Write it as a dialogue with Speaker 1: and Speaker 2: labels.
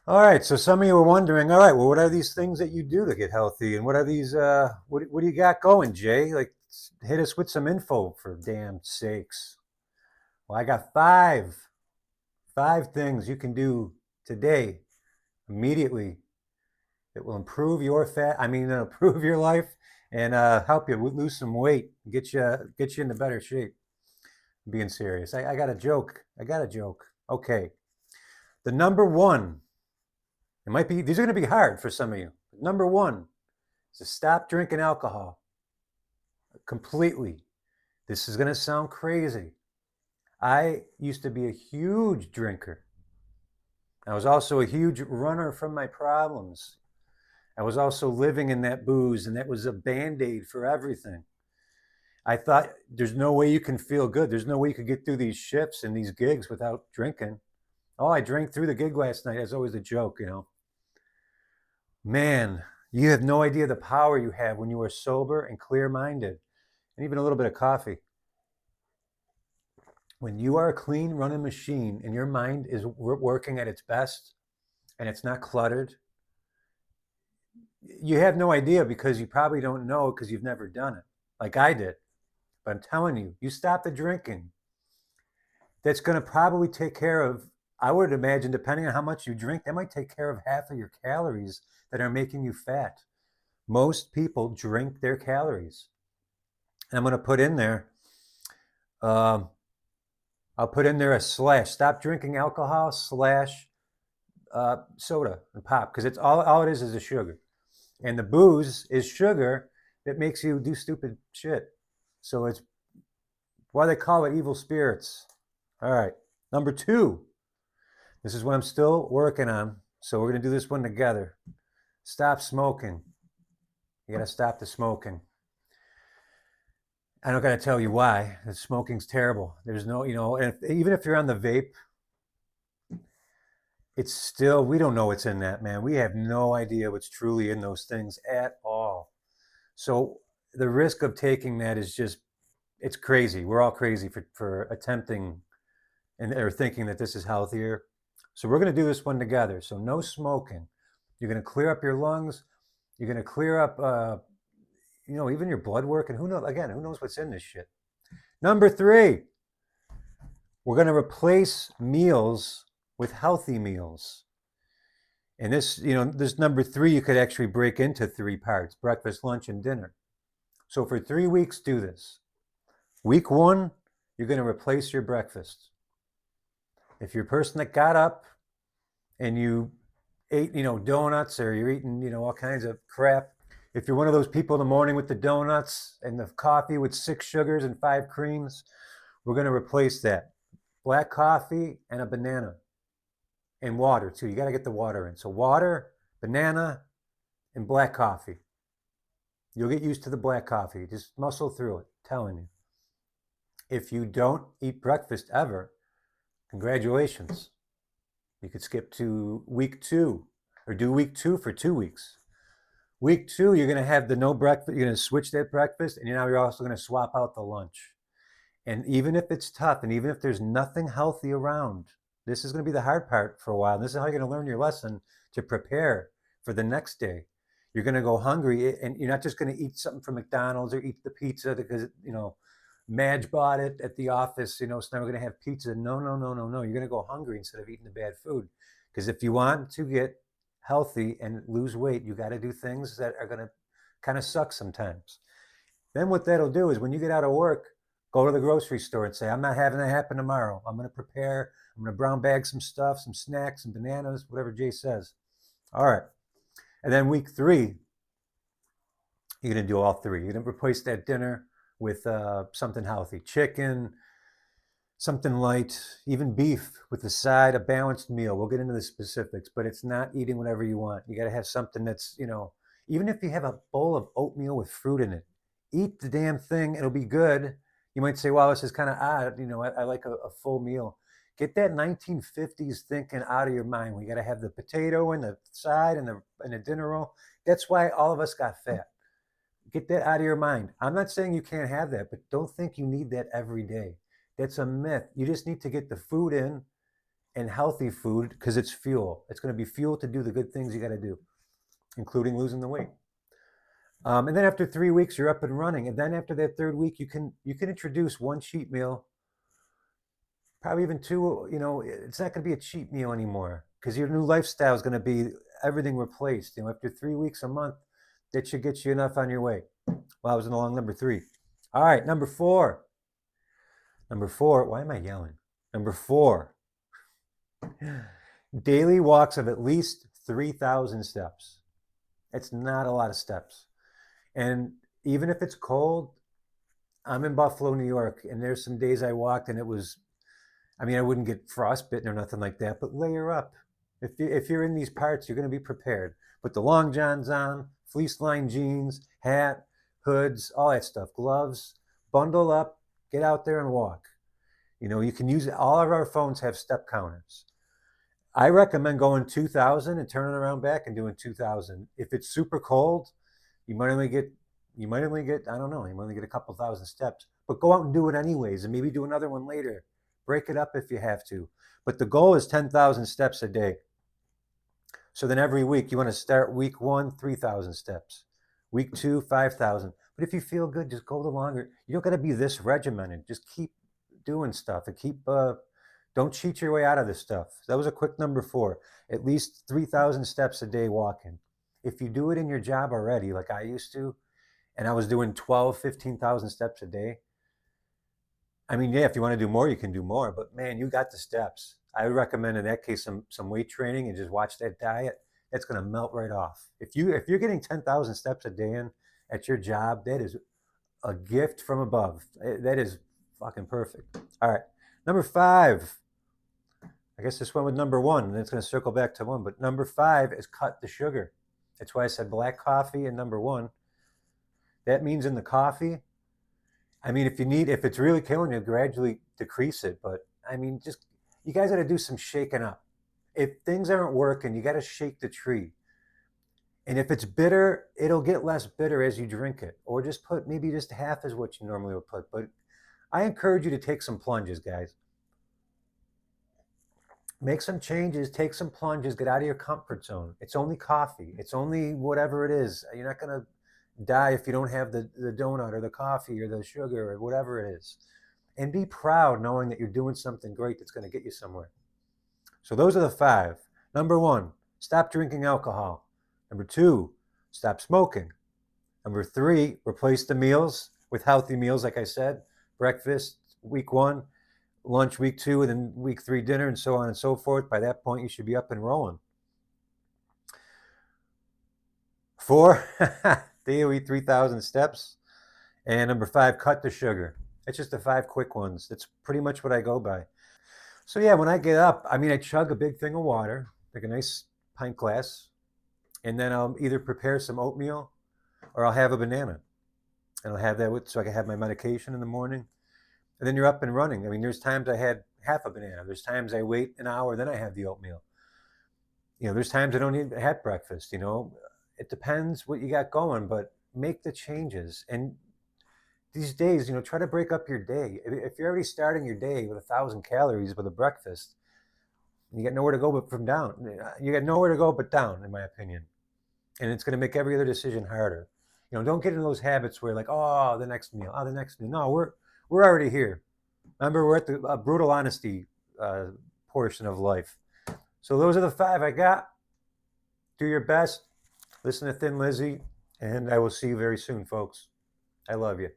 Speaker 1: All right, so some of you were wondering, all right, well, what are these things that you do to get healthy, and what are these? What do you got going, Jay? Like, hit us with some info for damn sakes. Well, I got five things you can do today, immediately, that will improve your fat. I mean, improve your life and help you lose some weight, get you into better shape. I'm being serious. I got a joke. I got a joke. Okay, the number one. It might be. These are going to be hard for some of you. Number one is to stop drinking alcohol completely. This is going to sound crazy. I used to be a huge drinker. I was also a huge runner from my problems. I was also living in that booze, and that was a band aid for everything. I thought there's no way you can feel good. There's no way you could get through these shifts and these gigs without drinking. Oh, I drank through the gig last night. That's always a joke, you know. Man, you have no idea the power you have when you are sober and clear minded, and even a little bit of coffee. When you are a clean running machine and your mind is working at its best and it's not cluttered, you have no idea because you probably don't know because you've never done it like I did. But I'm telling you, you stop the drinking. That's going to probably take care of, I would imagine, depending on how much you drink, that might take care of half of your calories that are making you fat. Most people drink their calories. And I'm going to put in there, um, I'll put in there a slash. Stop drinking alcohol slash soda and pop because it's all it is a sugar. And the booze is sugar that makes you do stupid shit. So it's why they call it evil spirits. All right. Number two, this is what I'm still working on. So we're going to do this one together. Stop smoking. You got to stop the smoking. I don't got to tell you why. Smoking's terrible. There's no, even if you're on the vape, it's still, we don't know what's in that, man. We have no idea what's truly in those things at all. So the risk of taking that is just, it's crazy. We're all crazy for attempting and or thinking that this is healthier. So we're going to do this one together. So no smoking. You're going to clear up your lungs. You're going to clear up, even your blood work. And who knows what's in this shit. Number three, we're going to replace meals with healthy meals. And this number three, you could actually break into three parts: breakfast, lunch, and dinner. So for 3 weeks, do this. Week one, you're going to replace your breakfast. If you're a person that got up and you ate, donuts, or you're eating, all kinds of crap, if you're one of those people in the morning with the donuts and the coffee with 6 sugars and 5 creams, we're going to replace that. Black coffee and a banana. And water, too. You got to get the water in. So water, banana, and black coffee. You'll get used to the black coffee. Just muscle through it, I'm telling you. If you don't eat breakfast ever, congratulations. You could skip to week 2 or do week 2 for 2 weeks. Week 2, you're going to have the no breakfast. You're going to switch that breakfast, and you're also going to swap out the lunch. And even if it's tough, and even if there's nothing healthy around, this is going to be the hard part for a while. This is how you're going to learn your lesson to prepare for the next day. You're going to go hungry, and you're not just going to eat something from McDonald's or eat the pizza because, Madge bought it at the office, so now we're going to have pizza. No. You're going to go hungry instead of eating the bad food. Because if you want to get healthy and lose weight, you got to do things that are going to kind of suck sometimes. Then what that'll do is when you get out of work, go to the grocery store and say, I'm not having that happen tomorrow. I'm going to prepare. I'm going to brown bag some stuff, some snacks, some bananas, whatever Jay says. All right. And then week 3, you're going to do all 3. You're going to replace that dinner with something healthy. Chicken, something light, even beef with a side, a balanced meal. We'll get into the specifics, but it's not eating whatever you want. You got to have something that's, even if you have a bowl of oatmeal with fruit in it, eat the damn thing. It'll be good. You might say, well, this is kind of odd. I like a full meal. Get that 1950s thinking out of your mind. We got to have the potato and the side and the dinner roll. That's why all of us got fat. Get that out of your mind. I'm not saying you can't have that, but don't think you need that every day. That's a myth. You just need to get the food in, and healthy food, because it's fuel. It's going to be fuel to do the good things you got to do, including losing the weight. And then after 3 weeks, you're up and running. And then after that third week, you can introduce one cheat meal, probably even two. It's not going to be a cheat meal anymore, because your new lifestyle is going to be everything replaced. After 3 weeks, a month, that should get you enough on your way. Well, I was in along number 3. All right, number 4. Number 4. Why am I yelling? Number 4. Daily walks of at least 3,000 steps. It's not a lot of steps. And even if it's cold, I'm in Buffalo, New York, and there's some days I walked and it was, I wouldn't get frostbitten or nothing like that, but layer up. If you're in these parts, you're going to be prepared. Put the long johns on, fleece lined jeans, hat, hoods, all that stuff, gloves, bundle up, get out there and walk. You can use it. All of our phones have step counters. I recommend going 2,000 and turning around back and doing 2,000. If it's super cold, you might only get, I don't know, you might only get a couple thousand steps, but go out and do it anyways, and maybe do another one later. Break it up if you have to. But the goal is 10,000 steps a day. So then every week, you want to start week 1, 3,000 steps. Week 2, 5,000. But if you feel good, just go the longer. You don't got to be this regimented. Just keep doing stuff and don't cheat your way out of this stuff. That was a quick number 4. At least 3,000 steps a day walking. If you do it in your job already, like I used to, and I was doing 12, 15,000 steps a day, if you want to do more, you can do more. But man, you got the steps. I would recommend in that case some weight training and just watch that diet. That's going to melt right off. If you're getting 10,000 steps a day in at your job, that is a gift from above. That is fucking perfect. All right, number 5. I guess this went with number 1, and it's going to circle back to 1. But number 5 is cut the sugar. That's why I said black coffee and number 1. That means in the coffee, if it's really killing you, gradually decrease it. But you guys got to do some shaking up. If things aren't working, you got to shake the tree. And if it's bitter, it'll get less bitter as you drink it. Or just put maybe just half as what you normally would put. But I encourage you to take some plunges, guys. Make some changes, take some plunges, get out of your comfort zone. It's only coffee. It's only whatever it is. You're not going to die if you don't have the donut or the coffee or the sugar or whatever it is. And be proud knowing that you're doing something great that's going to get you somewhere. So those are the 5. Number 1, stop drinking alcohol. Number 2, stop smoking. Number 3, replace the meals with healthy meals, like I said. Breakfast, week 1. Lunch, week 2, and then week 3, dinner, and so on and so forth. By that point, you should be up and rolling. 4, daily 3,000 steps. And number 5, cut the sugar. It's just the 5 quick ones. That's pretty much what I go by. So yeah, when I get up, I chug a big thing of water, like a nice pint glass, and then I'll either prepare some oatmeal or I'll have a banana. And I'll have that so I can have my medication in the morning. And then you're up and running. There's times I had half a banana. There's times I wait an hour, then I have the oatmeal. There's times I don't even have breakfast. It depends what you got going, but make the changes. And these days, try to break up your day. If you're already starting your day with 1,000 calories with a breakfast, you got nowhere to go but from down. You got nowhere to go but down, in my opinion. And it's going to make every other decision harder. Don't get into those habits where the next meal. No, we're already here. Remember, we're at the brutal honesty portion of life. So those are the 5 I got. Do your best. Listen to Thin Lizzy. And I will see you very soon, folks. I love you.